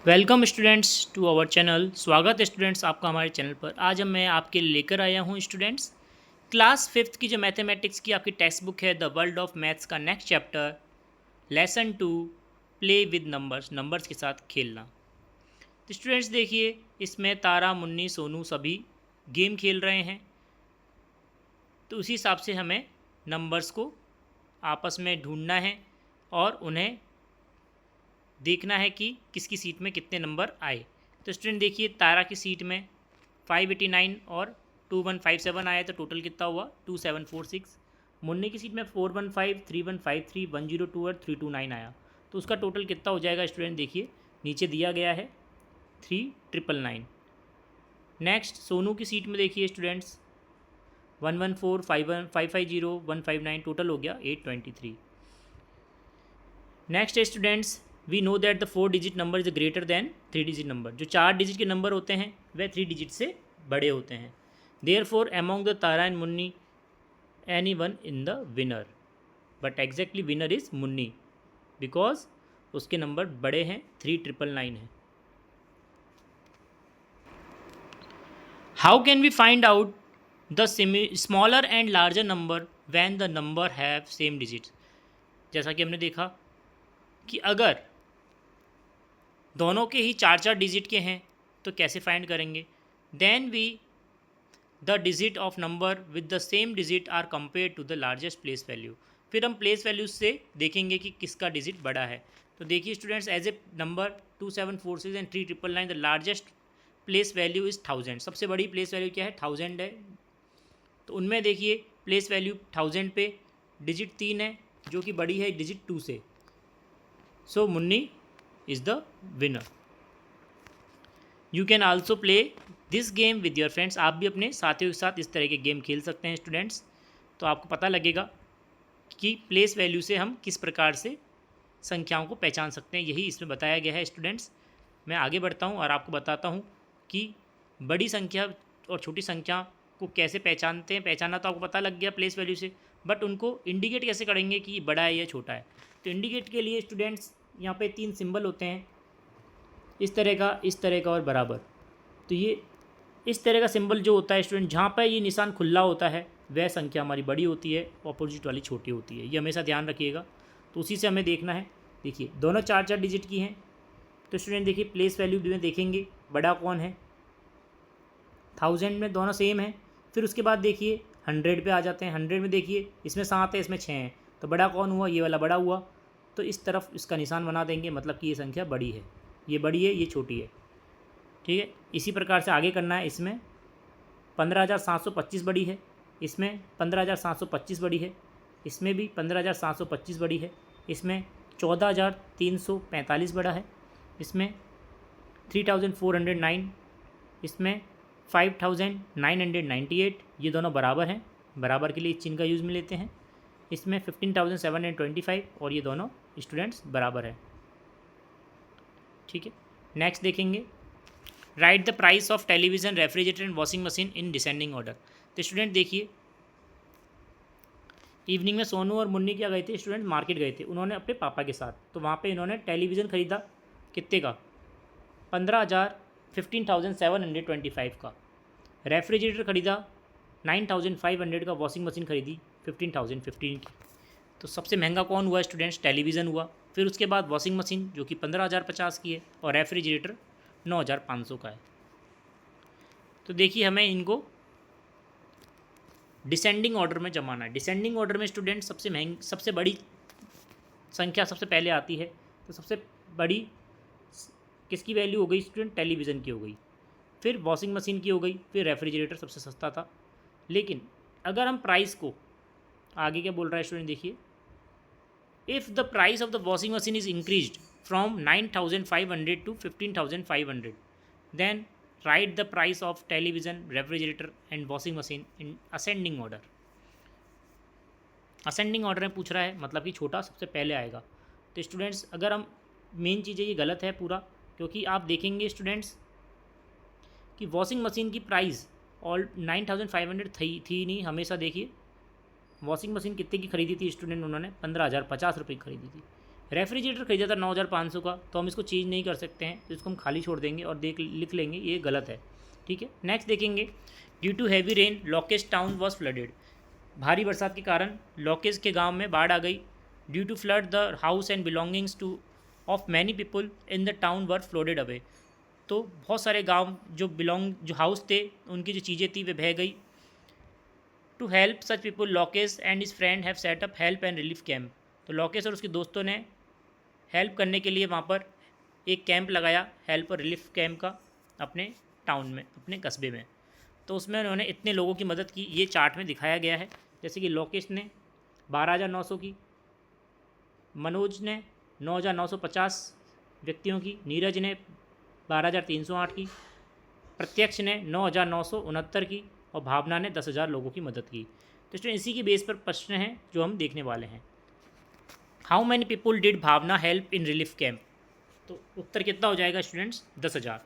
Welcome students to our channel. स्वागत है students आपका हमारे चैनल पर। आज मैं आपके लिए लेकर आया हूँ स्टूडेंट्स क्लास फिफ्थ की जो मैथमेटिक्स की आपकी टेक्स्ट बुक है द वर्ल्ड ऑफ मैथ्स का next chapter lesson 2 play with numbers, numbers के साथ खेलना। तो स्टूडेंट्स देखिए, इसमें तारा, मुन्नी, सोनू सभी गेम खेल रहे हैं। तो उसी हिसाब से हमें नंबर्स को आपस में ढूंढना है और उन्हें देखना है कि किसकी सीट में कितने नंबर आए। तो स्टूडेंट देखिए, तारा की सीट में 589 और 2157 आया, तो टोटल कितना हुआ 2746। मुन्नी की सीट में 415, 3153, 102 और 329 आया, तो उसका टोटल कितना हो जाएगा स्टूडेंट देखिए, नीचे दिया गया है 3999। नेक्स्ट सोनू की सीट में देखिए स्टूडेंट्स 114, 550, 159, टोटल हो गया 823। Next students, we know that the 4 digit number is greater than 3 digit number. जो 4 डिजिट के नंबर होते हैं वह 3 डिजिट से बड़े होते हैं। Therefore among the Tara and Munni any one in the winner, but exactly winner is Munni because उसके नंबर बड़े हैं, 3999 है। How can we find out the smaller and larger number when the number have same digit. जैसा कि हमने देखा कि अगर दोनों के ही 4 डिजिट के हैं तो कैसे फाइंड करेंगे। Then we the digit of number with the same digit are compare to the largest place value. फिर हम प्लेस वैल्यू से देखेंगे कि किसका डिजिट बड़ा है। तो देखिए students, as a number 2746 and 3999 the largest place value is 1000। सबसे बड़ी प्लेस वैल्यू क्या है, 1000 है। तो उनमें देखिए प्लेस वैल्यू 1000 पे डिजिट 3 है जो कि बड़ी है डिजिट 2 से। सो Munni is the winner. You can also play this game with your friends. आप भी अपने साथियों के साथ इस तरह के गेम खेल सकते हैं स्टूडेंट्स। तो आपको पता लगेगा कि प्लेस वैल्यू से हम किस प्रकार से संख्याओं को पहचान सकते हैं, यही इसमें बताया गया है स्टूडेंट्स। मैं आगे बढ़ता हूँ और आपको बताता हूँ कि बड़ी संख्या और छोटी संख्या को कैसे पहचानते हैं। पहचाना तो आपको पता लग गया प्लेस वैल्यू से, बट उनको इंडिकेट कैसे करेंगे कि ये बड़ा है या छोटा है। तो इंडिकेट के लिए स्टूडेंट्स यहाँ पे 3 सिंबल होते हैं, इस तरह का और बराबर। तो ये इस तरह का सिंबल जो होता है स्टूडेंट, जहाँ पर ये निशान खुला होता है वह संख्या हमारी बड़ी होती है, अपोजिट वाली छोटी होती है। ये हमेशा ध्यान रखिएगा। तो उसी से हमें देखना है। देखिए दोनों 4 डिजिट की हैं, तो स्टूडेंट देखिए प्लेस वैल्यू में देखेंगे बड़ा कौन है, 1000 में दोनों सेम है। फिर उसके बाद देखिए 100 पे आ जाते हैं। 100 में देखिए इसमें 7 है, इसमें 6 हैं, तो बड़ा कौन हुआ, ये वाला बड़ा हुआ। तो इस तरफ इसका निशान बना देंगे, मतलब कि ये संख्या बड़ी है, ये बड़ी है, ये छोटी है। ठीक है, इसी प्रकार से आगे करना है। इसमें 15725 बड़ी है, इसमें 15725 बड़ी है, इसमें भी 15725 बड़ी है, इसमें 14345 बड़ा है, इसमें 3409, इसमें 5998। ये दोनों बराबर हैं, बराबर के लिए इस चिन्ह का यूज़ में लेते हैं। इसमें 15725 और ये दोनों स्टूडेंट्स बराबर है। ठीक है, नेक्स्ट देखेंगे, right the price of television, refrigerator and washing machine in descending order. तो स्टूडेंट देखिए, इवनिंग में सोनू और मुन्नी क्या गए थे स्टूडेंट, मार्केट गए थे उन्होंने अपने पापा के साथ। तो वहाँ पे इन्होंने टेलीविज़न ख़रीदा कितने का, 15,725 का। रेफ्रिजरेटर ख़रीदा 9500 का। वॉशिंग मशीन ख़रीदी 15,015 की। तो सबसे महंगा कौन हुआ स्टूडेंट्स, टेलीविज़न हुआ। फिर उसके बाद वॉशिंग मशीन जो कि 15,050 की है, और रेफ्रिजरेटर 9,500 का है। तो देखिए हमें इनको डिसेंडिंग ऑर्डर में जमाना है। डिसेंडिंग ऑर्डर में स्टूडेंट सबसे बड़ी संख्या सबसे पहले आती है। तो सबसे बड़ी किसकी वैल्यू हो गई स्टूडेंट, टेलीविज़न की हो गई, फिर वॉशिंग मशीन की हो गई, फिर रेफ्रिजरेटर सबसे सस्ता था। लेकिन अगर हम प्राइस को आगे क्या बोल रहा है स्टूडेंट देखिए, if the price of the washing machine is increased from 9,500 to 15,500, then write the price of television, refrigerator and washing machine in ascending order. Ascending order में पूछ रहा है, मतलब कि छोटा सबसे पहले आएगा। तो स्टूडेंट्स अगर हम मेन चीज़ें, ये गलत है पूरा, क्योंकि आप देखेंगे स्टूडेंट्स कि वॉशिंग मशीन की प्राइस ऑल 9,500 थी नहीं हमेशा। देखिए वॉशिंग मशीन कितने की खरीदी थी स्टूडेंट, उन्होंने 15,050 रुपये की खरीदी थी। रेफ्रिजरेटर खरीदा था 9,500 का, तो हम इसको चेंज नहीं कर सकते हैं, तो इसको हम खाली छोड़ देंगे और लिख लेंगे ये गलत है। ठीक है, नेक्स्ट देखेंगे, due to heavy rain Lokesh's town was flooded. भारी बरसात के कारण लोकेस्ट के गांव में बाढ़ आ गई। Due to flood the house and belongings too of many people in the town were flooded away. तो बहुत सारे गांव जो हाउस थे, उनकी जो चीज़ें थी वे बह गई। To help such people Lokesh and his friend have set up help and relief camp. तो लॉकेस और उसके दोस्तों ने हेल्प करने के लिए वहाँ पर एक कैंप लगाया, हेल्प और रिलीफ कैंप का, अपने टाउन में, अपने कस्बे में। तो उसमें उन्होंने इतने लोगों की मदद की, ये चार्ट में दिखाया गया है। जैसे कि लोकेश ने 12,900 की, मनोज ने 9,950 व्यक्तियों की, नीरज ने 12,308 की, प्रत्यक्ष ने 9,969 की और भावना ने 10,000 लोगों की मदद की। तो स्टूडेंट इसी की बेस पर प्रश्न हैं जो हम देखने वाले हैं। How many people did Bhavna help in relief camp. तो उत्तर कितना हो जाएगा students? 10,000,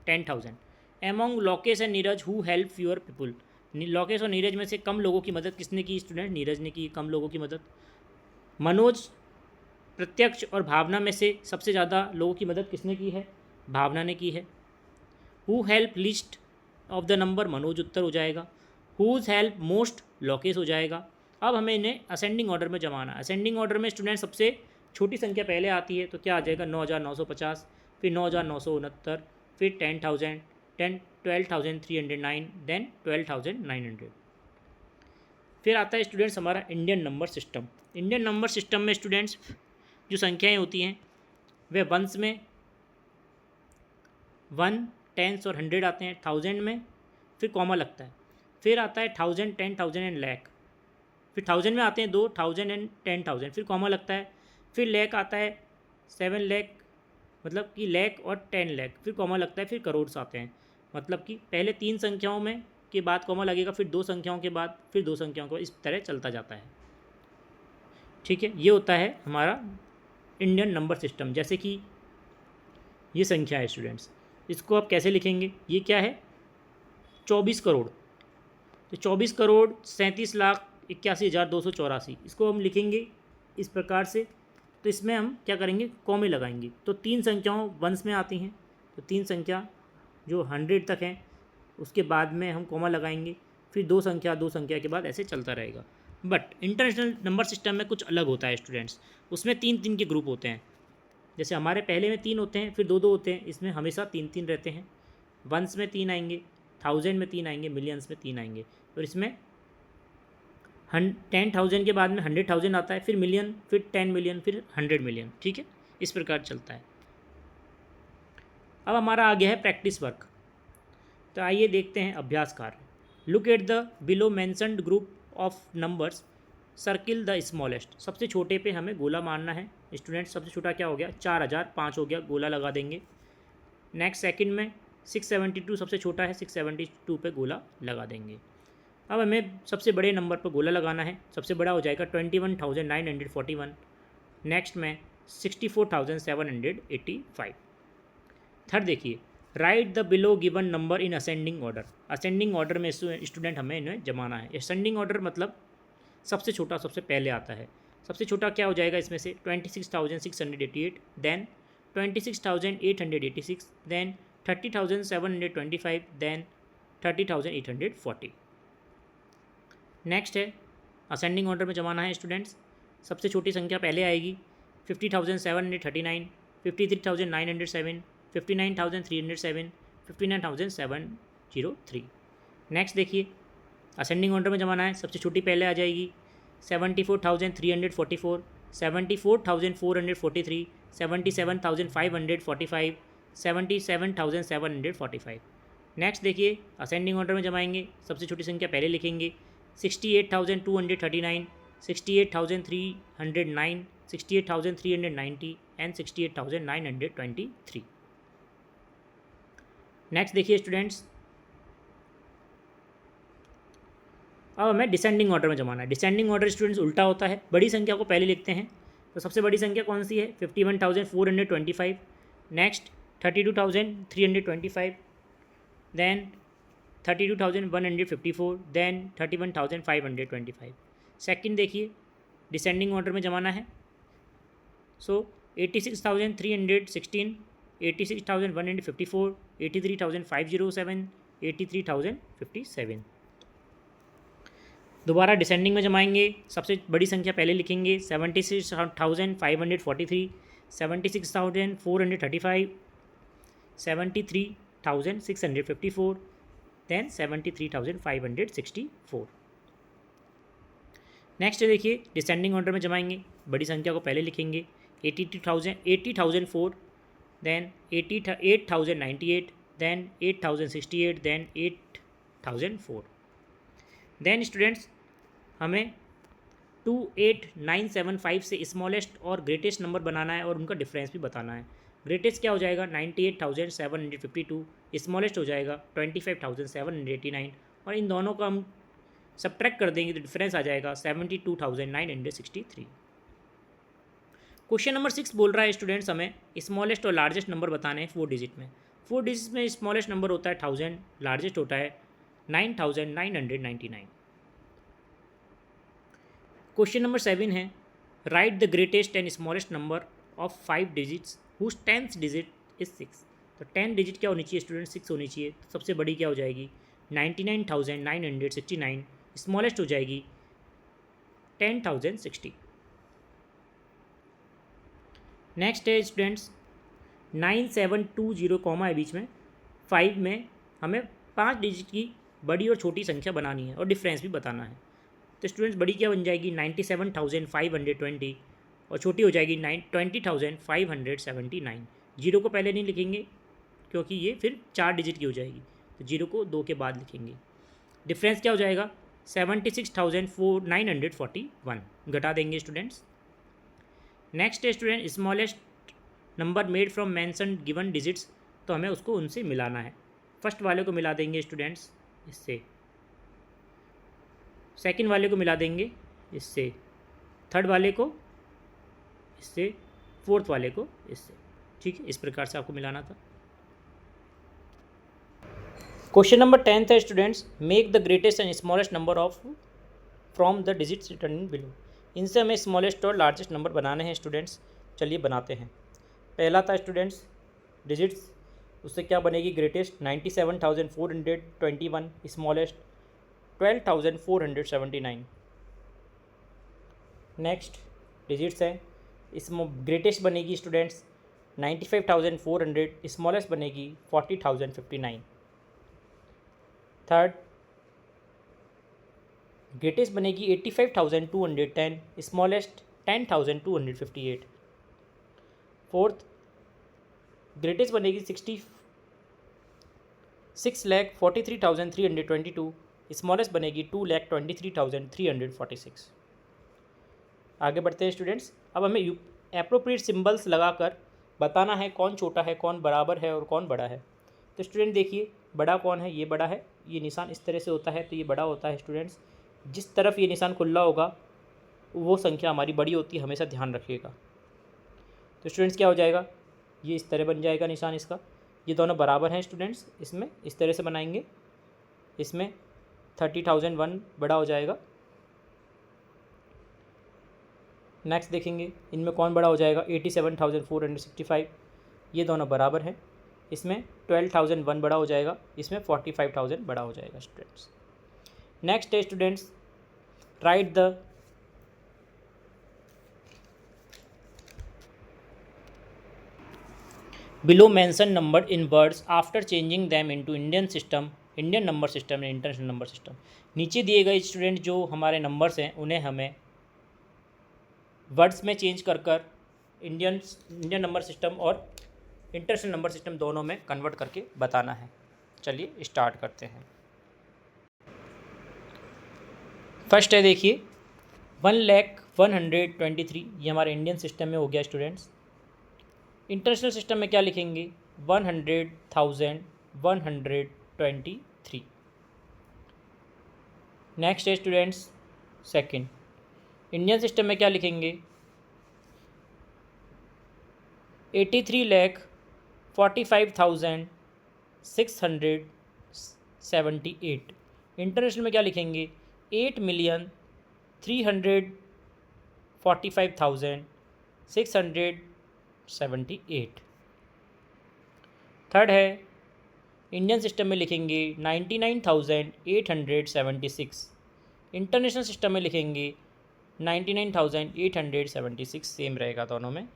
10,000। Among Lokesh and Neeraj who help fewer people. Lokesh और नीरज में से कम लोगों की मदद किसने की स्टूडेंट? नीरज ने की कम लोगों की मदद। मनोज, प्रत्यक्ष और भावना में से सबसे ज़्यादा लोगों की मदद किसने की है? भावना ने की है। Who help list of the number, Manoj उत्तर हो जाएगा। हुज हेल्प मोस्ट, लोकेश हो जाएगा। अब हमें इन्हें असेंडिंग ऑर्डर में जमाना। असेंडिंग ऑर्डर में स्टूडेंट सबसे छोटी संख्या पहले आती है, तो क्या आ जाएगा? 9,950, फिर 9,969, फिर 10,000, 12,309, देन 12,900। फिर आता है स्टूडेंट्स हमारा Indian number system. Indian number system में स्टूडेंट्स जो संख्याएं होती हैं वे वंस में 1, टेंस और 100 आते हैं। 1000 में फिर कॉमा लगता है। फिर आता है 1000, 10,000 एंड लैख। फिर 1000 में आते हैं 2, 1000 एंड 10,000, फिर कॉमा लगता है। फिर लैख आता है 7 लाख, मतलब कि लैख और 10 लाख, फिर कॉमा लगता है। फिर करोड़ आते हैं, मतलब कि पहले 3 संख्याओं में के बाद कॉमा लगेगा, फिर 2 संख्याओं के बाद, फिर 2 संख्याओं के बाद, इस तरह चलता जाता है। ठीक है, ये होता है हमारा इंडियन नंबर सिस्टम। जैसे कि ये संख्या है स्टूडेंट्स, इसको आप कैसे लिखेंगे? ये क्या है? 24 करोड़। तो 24,37,81,284, इसको हम लिखेंगे इस प्रकार से। तो इसमें हम क्या करेंगे? कॉमे लगाएंगे। तो 3 संख्याओं वंस में आती हैं, तो 3 संख्या जो 100 तक हैं उसके बाद में हम कॉमा लगाएंगे। फिर 2 संख्या के बाद ऐसे चलता रहेगा। बट इंटरनेशनल नंबर सिस्टम में कुछ अलग होता है स्टूडेंट्स। उसमें 3-3 के ग्रुप होते हैं। जैसे हमारे पहले में 3 होते हैं, फिर 2-2 होते हैं, इसमें हमेशा 3-3 रहते हैं। वंस में 3 आएंगे, 1000 में 3 आएंगे, मिलियंस में 3 आएंगे। और इसमें 10,000 के बाद में 100,000 आता है, फिर मिलियन, फिर 10 मिलियन, फिर 100 मिलियन। ठीक है, इस प्रकार चलता है। अब हमारा आ गया है प्रैक्टिस वर्क। तो आइए देखते हैं अभ्यास कार्य। Look at the below mentioned group of numbers, circle the smallest. सबसे छोटे पे हमें गोला मारना है स्टूडेंट। सबसे छोटा क्या हो गया? 4,005 हो गया, गोला लगा देंगे। नेक्स्ट सेकंड में 672 सबसे छोटा है, 672 पे गोला लगा देंगे। अब हमें सबसे बड़े नंबर पर गोला लगाना है। सबसे बड़ा हो जाएगा 21,941। नेक्स्ट में 64,785। थर्ड देखिए, right the below given number in ascending order. Ascending order में स्टूडेंट हमें इन्हें जमाना है। असेंडिंग ऑर्डर मतलब सबसे छोटा सबसे पहले आता है। सबसे छोटा क्या हो जाएगा इसमें से? 26,688, देन 26,886, देन 30,725, देन 30,840। नेक्स्ट है असेंडिंग ऑर्डर में जमाना है स्टूडेंट्स। सबसे छोटी संख्या पहले आएगी, 50,739, 53,907, 59,307, 59,703। नेक्स्ट देखिए, असेंडिंग ऑर्डर में जमाना है। सबसे छोटी पहले आ जाएगी 74,344, 74,443, 77,545, 77,745। नेक्स्ट देखिए, असेंडिंग ऑर्डर में जमाएंगे। सबसे छोटी संख्या पहले लिखेंगे, 68,239, 68,309, 68,390 एंड 68,923। नेक्स्ट देखिए स्टूडेंट्स, अब हमें डिसेंडिंग ऑर्डर में जमाना है। डिसेंडिंग ऑर्डर स्टूडेंट्स उल्टा होता है। बड़ी संख्या को पहले लिखते हैं। तो सबसे बड़ी संख्या कौन सी है? 51,425। Next 32,325, then 32,154, then 31,525। सेकंड देखिए, डिसेंडिंग ऑर्डर में जमाना है। सो 86,316, 86,154, 83,507, 83,057। दोबारा डिसेंडिंग में जमाएंगे। सबसे बड़ी संख्या पहले लिखेंगे 76,543, 76,435, 73,654, देन 73,564। नेक्स्ट देखिए डिसेंडिंग ऑर्डर में जमाएंगे। बड़ी संख्या को पहले लिखेंगे 80,004, then 8,098, then 8,068, then 8,004। Then students हमें 28,975 से स्मॉलेस्ट और ग्रेटेस्ट नंबर बनाना है और उनका डिफरेंस भी बताना है। ग्रेटेस्ट क्या हो जाएगा 98,752, स्मॉलेस्ट हो जाएगा 25,789 और इन दोनों का हम सब्ट्रैक्ट कर देंगे तो डिफरेंस आ जाएगा 72,963। क्वेश्चन नंबर 6 बोल रहा है स्टूडेंट्स हमें स्मॉलेस्ट और लार्जेस्ट नंबर बताने हैं 4 डिजिट में। 4 डिजिट में स्मॉलेस्ट नंबर होता है 1000, लार्जेस्ट होता है 9,999। क्वेश्चन नंबर 7 है write the greatest and smallest number of 5 digits whose 10th digit is 6। तो 10 डिजिट क्या होनी चाहिए स्टूडेंट 6 होनी चाहिए। तो सबसे बड़ी क्या हो जाएगी 99,969, स्मॉलेस्ट हो जाएगी 10,060। नेक्स्ट है स्टूडेंट्स 9720 कॉमा है बीच में 5 में हमें 5 डिजिट की बड़ी और छोटी संख्या बनानी है और डिफरेंस भी बताना है। तो स्टूडेंट्स बड़ी क्या बन जाएगी 97,520 और छोटी हो जाएगी 20,579। जीरो को पहले नहीं लिखेंगे क्योंकि ये फिर 4 डिजिट की हो जाएगी, तो जीरो को 2 के बाद लिखेंगे। डिफरेंस क्या हो जाएगा 76,941 घटा देंगे स्टूडेंट्स। नेक्स्ट है student smallest number made from mention given digits, तो हमें उसको उनसे मिलाना है। फर्स्ट वाले को मिला देंगे स्टूडेंट्स इससे, सेकंड वाले को मिला देंगे इससे, थर्ड वाले को इससे, फोर्थ वाले को इससे। ठीक है, इस प्रकार से आपको मिलाना था। क्वेश्चन नंबर 10 है students make the greatest and smallest number of from the digits return below. इनसे हमें स्मॉलेस्ट और लार्जेस्ट नंबर बनाने हैं स्टूडेंट्स। चलिए बनाते हैं। पहला था स्टूडेंट्स डिजिट्स, उससे क्या बनेगी ग्रेटेस्ट 97,421, स्मॉलेस्ट 12,479। नेक्स्ट डिजिट्स है इसमें ग्रेटेस्ट बनेगी स्टूडेंट्स 95,400, स्मॉलेस्ट बनेगी 40,059। थर्ड ग्रेटेस्ट बनेगी 85,210, स्मॉलेस्ट 10,258। फोर्थ ग्रेटेस्ट बनेगी 66,43,322, स्मॉलेस्ट बनेगी 2,23,346। आगे बढ़ते हैं स्टूडेंट्स। अब हमें एप्रोप्रिएट सिंबल्स लगाकर बताना है कौन छोटा है, कौन बराबर है और कौन बड़ा है। तो स्टूडेंट देखिए बड़ा कौन है, ये बड़ा है, ये निशान इस तरह से होता है तो ये बड़ा होता है स्टूडेंट्स। जिस तरफ ये निशान खुला होगा वो संख्या हमारी बड़ी होती है, हमेशा ध्यान रखिएगा। तो स्टूडेंट्स क्या हो जाएगा ये इस तरह बन जाएगा निशान इसका। ये दोनों बराबर हैं स्टूडेंट्स, इसमें इस तरह से बनाएंगे, इसमें 30,001 बड़ा हो जाएगा। नेक्स्ट देखेंगे इनमें कौन बड़ा हो जाएगा 87,465, ये दोनों बराबर हैं, इसमें 12,001 बड़ा हो जाएगा, इसमें 45,000 बड़ा हो जाएगा स्टूडेंट्स। नेक्स्ट है students right the below mention number in words after changing them into Indian number system and international number system. नीचे दिए गए स्टूडेंट जो हमारे नंबर्स हैं उन्हें हमें वर्ड्स में चेंज कर इंडियन नंबर सिस्टम और इंटरनेशनल नंबर सिस्टम दोनों में कन्वर्ट करके बताना है। चलिए स्टार्ट करते हैं। फर्स्ट है देखिए 1,123, ये हमारे इंडियन सिस्टम में हो गया स्टूडेंट्स। इंटरनेशनल सिस्टम में क्या लिखेंगे 100,123। नेक्स्ट है स्टूडेंट्स सेकंड इंडियन सिस्टम में क्या लिखेंगे 83,45,678। इंटरनेशनल में क्या लिखेंगे 8,345,778। 678। थर्ड है इंडियन सिस्टम में लिखेंगे 99,876। इंटरनेशनल सिस्टम में लिखेंगे 99,876। सेम रहेगा दोनों में,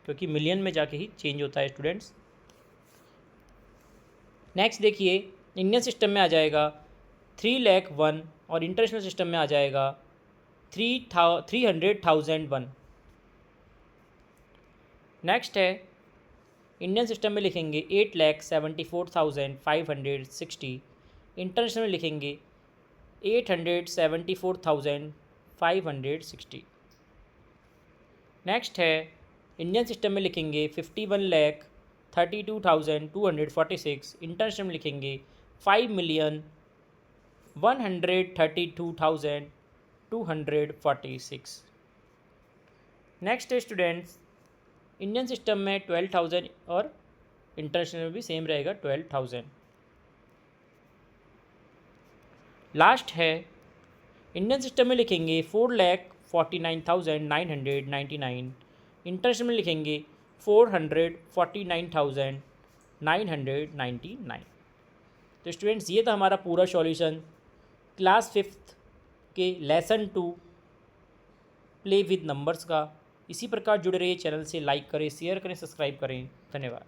क्योंकि मिलियन में जाके ही चेंज होता है स्टूडेंट्स। नेक्स्ट देखिए, इंडियन सिस्टम में आ जाएगा 3,01,000 और इंटरनेशनल सिस्टम में आ जाएगा 300,001। नेक्स्ट है इंडियन सिस्टम में लिखेंगे 8,74,560। इंटरनेशनल में लिखेंगे 874,560। नेक्स्ट है इंडियन सिस्टम में लिखेंगे 51,32,246। इंटरनेशनल में लिखेंगे 5,132,246। नेक्स्ट है स्टूडेंट्स, इंडियन सिस्टम में 12,000 और इंटरनेशनल में भी सेम रहेगा 12,000। लास्ट है इंडियन सिस्टम में लिखेंगे 4,49,999। इंटरनेशनल में लिखेंगे 449,999। तो स्टूडेंट्स, ये था हमारा पूरा सॉल्यूशन क्लास 5th के लेसन 2 प्ले विद नंबर्स का। इसी प्रकार जुड़े रहिए चैनल से। लाइक करें, शेयर करें, सब्सक्राइब करें। धन्यवाद।